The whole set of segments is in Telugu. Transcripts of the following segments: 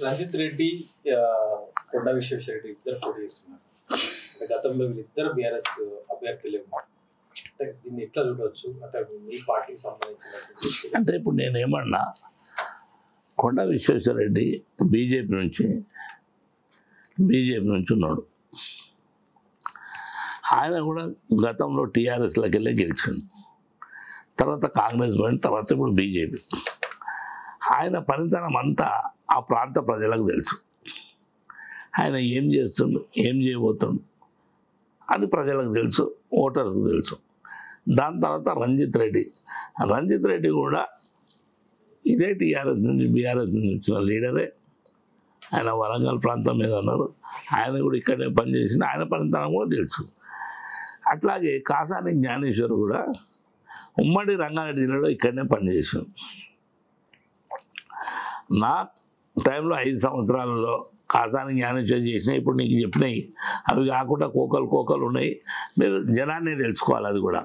రంజిత్ రెడ్డి కొండ విశ్వేశ్వరరెడ్డి ఇద్దరు పోటీ చేస్తున్నారు. గతంలో వీళ్ళిద్దరు బీఆర్ఎస్ అభ్యర్థులు. అంటే దీన్ని ఎట్లా చూడవచ్చు? అంటే మీ పార్టీకి సంబంధించిన అంటే ఇప్పుడు నేనేమన్నా కొండ విశ్వేశ్వరరెడ్డి బీజేపీ నుంచి ఉన్నాడు. ఆయన కూడా గతంలో టీఆర్ఎస్లోకి వెళ్ళి గెలిచిండు, తర్వాత కాంగ్రెస్ పోయిన తర్వాత ఇప్పుడు బీజేపీ. ఆయన పనితనం అంతా ఆ ప్రాంత ప్రజలకు తెలుసు. ఆయన ఏం చేస్తుండు, ఏం చేయబోతుండు అది ప్రజలకు తెలుసు, ఓటర్స్కి తెలుసు. దాని తర్వాత రంజిత్ రెడ్డి కూడా ఇదే టీఆర్ఎస్ నుంచి బీఆర్ఎస్ నుంచి వచ్చిన లీడరే. ఆయన వరంగల్ ప్రాంతం మీద ఉన్నారు, ఆయన కూడా ఇక్కడే పనిచేసిన, ఆయన పనితనం కూడా తెలుసు. అట్లాగే కాసాని జ్ఞానేశ్వర్ కూడా ఉమ్మడి రంగారెడ్డి జిల్లాలో ఇక్కడనే పనిచేసాం. నా టైంలో 5 సంవత్సరాలలో కాసాని జ్ఞానేశ్వర్ చేసినాయి, ఇప్పుడు నీకు చెప్పినాయి. అవి కాకుండా కోకలు ఉన్నాయి. మీరు జనాన్ని తెలుసుకోవాలి. అది కూడా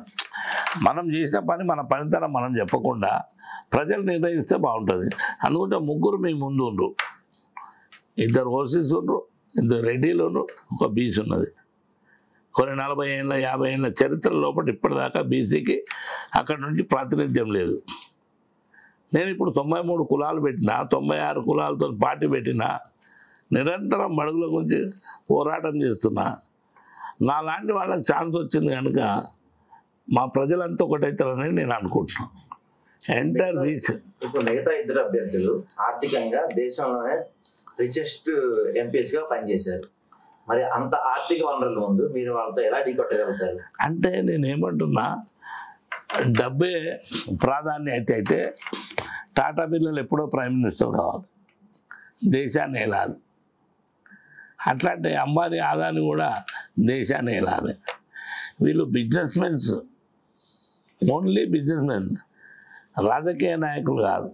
మనం చేసిన పని, మన పనితనం మనం చెప్పకుండా ప్రజలు నిర్ణయిస్తే బాగుంటుంది. అందుకుంటే ముగ్గురు మీ ముందు ఉండ్రు, 2 ఓసీస్ ఉండ్రు, 2 రెడ్డిలు ఉండ్రు, ఒక బీసీ ఉన్నది. కొన్ని 40 ఏళ్ళ 50 ఏళ్ళ చరిత్ర లోపల ఇప్పటిదాకా బీసీకి అక్కడ నుంచి ప్రాతినిధ్యం లేదు. నేను ఇప్పుడు 93 కులాలు పెట్టినా, 96 కులాలతో పార్టీ పెట్టినా, నిరంతరం బడుగుల గురించి పోరాటం చేస్తున్నా. నా లాంటి వాళ్ళకి ఛాన్స్ వచ్చింది కనుక మా ప్రజలంతా ఒకటైతారని నేను అనుకుంటున్నాను. Entire reach. ఇప్పుడు మిగతా 2 అభ్యర్థులు ఆర్థికంగా దేశంలోనే రిచెస్ట్ ఎంపీస్గా పనిచేశారు. మరి అంత ఆర్థిక వనరులు ముందు మీరు వాళ్ళతో ఎలా ఢీకొట్టగలుగుతారు? అంటే నేనేమంటున్నా, డబ్బే ప్రాధాన్యత అయితే టాటా బిర్లాలు ఎప్పుడో ప్రైమ్ మినిస్టర్ కావాలి, దేశాన్ని వెళ్ళాలి. అట్లాంటి అంబానీ ఆదాని కూడా దేశాన్ని వెళ్ళాలి. వీళ్ళు business mens, only business men, రాజకీయ నాయకులు కాదు.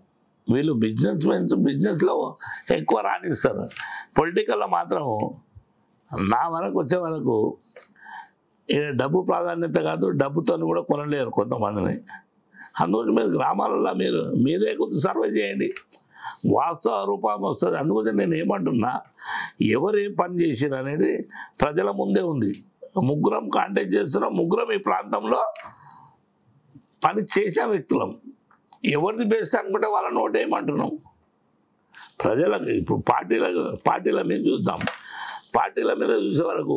వీళ్ళు బిజినెస్ మెన్స్, బిజినెస్లో ఎక్కువ రాణిస్తారు. పొలిటికల్లో మాత్రం నా వరకు వచ్చే వరకు డబ్బు ప్రాధాన్యత కాదు, డబ్బుతో కూడా కొనలేరు కొంతమందిని. అందుకని మీరు గ్రామాలలో మీరే కొద్దిగా సర్వే చేయండి, వాస్తవ రూపం వస్తుంది. అందుకని నేను ఏమంటున్నా, ఎవరు ఏం పని చేసిరు అనేది ప్రజల ముందే ఉంది. ముగ్గురం కాంటాక్ట్ చేస్తున్నాం, ముగ్గురం ఈ ప్రాంతంలో పని చేసిన వ్యక్తులం. ఎవరిది బెస్ట్ అనుకుంటే వాళ్ళ నోట్ ఏమంటున్నాం. ప్రజలకు ఇప్పుడు పార్టీల మీద చూద్దాం. పార్టీల మీద చూసే వరకు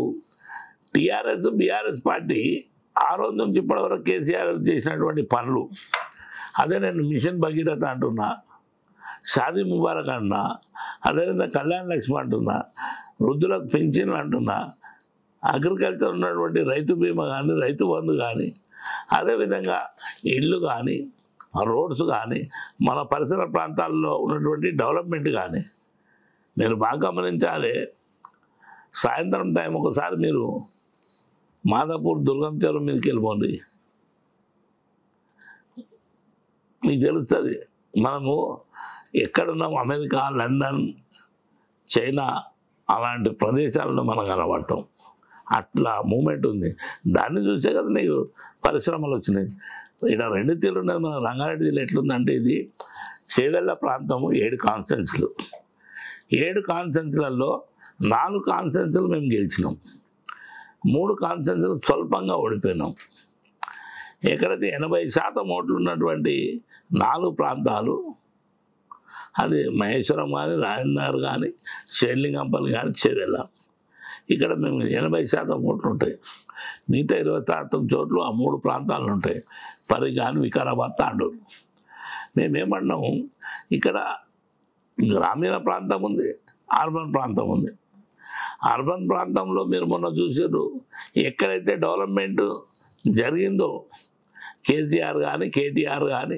టీఆర్ఎస్ బీఆర్ఎస్ పార్టీ ఆ రోజు నుంచి ఇప్పటివరకు కేసీఆర్ చేసినటువంటి పనులు, అదే నేను మిషన్ భగీరథ అంటున్నా, షాదీ ముబారక్ అంటున్నా, అదేవిధంగా కళ్యాణ లక్ష్మి అంటున్నా, వృద్ధులకు పెన్షన్లు అంటున్నా, అగ్రికల్చర్ ఉన్నటువంటి రైతు బీమా కానీ, రైతు బంధు కానీ, అదేవిధంగా ఇళ్ళు కానీ, రోడ్స్ కానీ, మన పరిసర ప్రాంతాల్లో ఉన్నటువంటి డెవలప్మెంట్ కానీ మీరు బాగా గమనించాలి. సాయంత్రం టైం ఒకసారి మీరు మాదాపూర్ దుర్గం చెరువు మీదకి వెళ్ళిపోండి, మీకు తెలుస్తుంది. మనము ఎక్కడున్నాం, అమెరికా, లండన్, చైనా అలాంటి ప్రదేశాలను మనం కనబడతాం. అట్లా మూమెంట్ ఉంది. దాన్ని చూసే కదా నీకు పరిశ్రమలు వచ్చినాయి. ఇక్కడ 2 తీరు ఉన్నది. మన రంగారెడ్డి జిల్లా ఎట్లుందంటే, ఇది చేవెళ్ళ ప్రాంతము, 7 కాన్స్టిట్యున్సీలు. 7 కాన్స్టిట్యున్సీలలో 4 కాన్స్టిట్యున్సీలు మేము గెలిచినాం, 3 కాన్స్టిట్యున్సీలు స్వల్పంగా ఓడిపోయినాం. ఎక్కడైతే 80% ఓట్లు ఉన్నటువంటి 4 ప్రాంతాలు, అది మహేశ్వరం కానీ, రాజేందర్ కానీ, షేర్లింగంపల్లి కానీ, చేవెళ్ళ, ఇక్కడ మేము 80% ఓట్లు ఉంటాయి. మిగతా 20% చోట్లు ఆ 3 ప్రాంతాలు ఉంటాయి, పరిగాని, వికారాబాద్, తాండూరు. మేమేమన్నాము, ఇక్కడ గ్రామీణ ప్రాంతం ఉంది, అర్బన్ ప్రాంతం ఉంది. అర్బన్ ప్రాంతంలో మీరు మొన్న చూసారు, ఎక్కడైతే డెవలప్మెంట్ జరిగిందో కేసీఆర్ కానీ కేటీఆర్ కానీ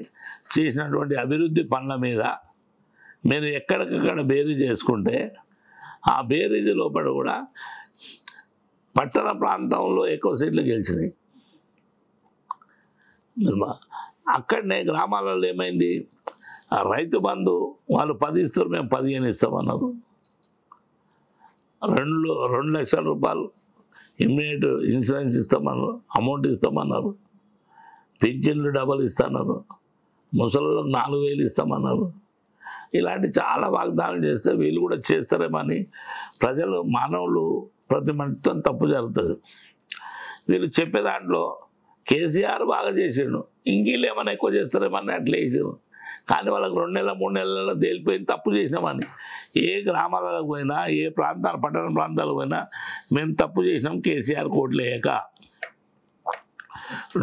చేసినటువంటి అభివృద్ధి పనుల మీద మీరు ఎక్కడికక్కడ బేరీ చేసుకుంటే, ఆ బేరీది లోపల కూడా పట్టణ ప్రాంతంలో ఎక్కువ సీట్లు గెలిచినాయి. అక్కడనే గ్రామాలలో ఏమైంది, రైతు బంధు వాళ్ళు 10 ఇస్తారు, మేము 15 ఇస్తామన్నారు. 2 లక్షల రూపాయలు ఇమ్మీడియట్ ఇన్సూరెన్స్ ఇస్తామన్నారు, అమౌంట్ ఇస్తామన్నారు. పింఛన్లు డబల్ ఇస్తున్నారు, ముసలిళ్ళకి 4,000 ఇస్తామన్నారు. ఇలాంటి చాలా వాగ్దానాలు చేస్తే వీళ్ళు కూడా చేస్తారేమని ప్రజలు మానవులు ప్రతి మనిషితో తప్పు జరుగుతుంది. వీళ్ళు చెప్పే దాంట్లో కేసీఆర్ బాగా చేసాడు, ఇంకీళ్ళు ఏమైనా ఎక్కువ చేస్తారేమని అట్లా వేసారు. కానీ వాళ్ళకి 2 నెలల 3 నెలల్లో తేలిపోయింది తప్పు చేసినామని. ఏ గ్రామాలకు పోయినా, ఏ ప్రాంతాలు పట్టణ ప్రాంతాలకు పోయినా మేము తప్పు చేసినాం కేసీఆర్ కోట్లు వేయక.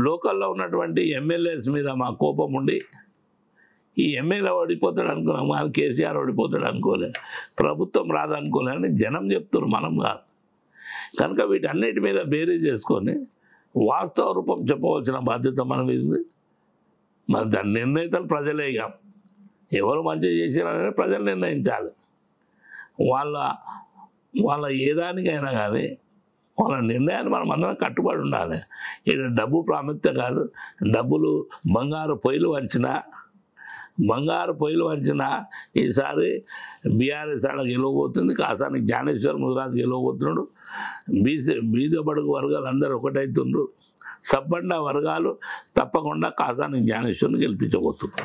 లోకల్లో ఉన్నటువంటి ఎమ్మెల్యేస్ మీద మా కోపం ఉండి ఈ ఎమ్మెల్యే ఓడిపోతాడు అనుకున్నాం, కానీ కేసీఆర్ ఓడిపోతాడు అనుకోలే, ప్రభుత్వం రాదనుకోలే అని జనం చెప్తున్నారు, మనం కాదు. కనుక వీటన్నిటి మీద బేరీ చేసుకొని వాస్తవ రూపం చెప్పవలసిన బాధ్యత మన మీద. మరి దాని నిర్ణయితలు ప్రజలే. ఇక ఎవరు మంచిగా చేసినారని ప్రజలు నిర్ణయించాలి. వాళ్ళ ఏ దానికైనా కానీ వాళ్ళ నిర్ణయాన్ని మనం అందరం కట్టుబడి ఉండాలి. ఇక్కడ డబ్బు ప్రాముఖ్యత కాదు. డబ్బులు బంగారు పొయ్యిలు వంచిన ఈసారి బీఆర్ఎస్ ఆడ గెలవబోతుంది. కాసానికి జ్ఞానేశ్వర్ ముదిరాజు గెలవబోతున్నాడు. బీద బడుగు వర్గాలు అందరూ ఒకటవుతుండ్రు. సబ్బండ వర్గాలు తప్పకుండా కాసానికి జ్ఞానేశ్వర్ని గెలిపించబోతున్నారు.